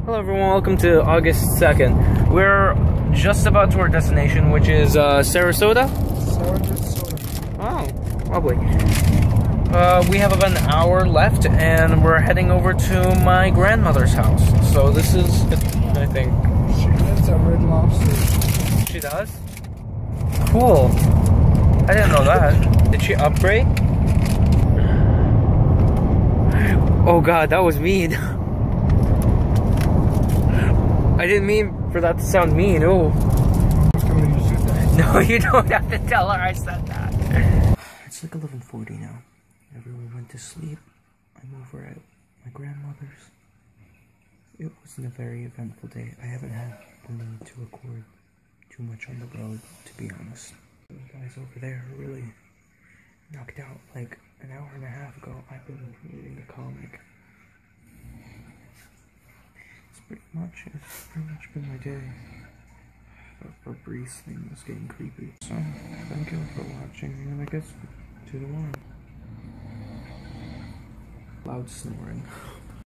Hello everyone, welcome to August 2nd. We're just about to our destination, which is Sarasota? Sarasota. Oh, lovely. We have about an hour left and we're heading over to my grandmother's house. So this is, I think. She lives at Red Lobster. She does? Cool. I didn't know that. Did she upgrade? Oh god, that was mean. I didn't mean for that to sound mean, ooh. No, you don't have to tell her I said that. It's like 11:40 now. Everyone went to sleep. I'm over at my grandmother's. It wasn't a very eventful day. I haven't had the need to record too much on the road, to be honest. The guys over there are really knocked out. Like an hour and a half ago, I've been reading a comic. It's pretty much been my day. But Breeze thing was getting creepy. So, thank you for watching, and I guess to tomorrow. Loud snoring.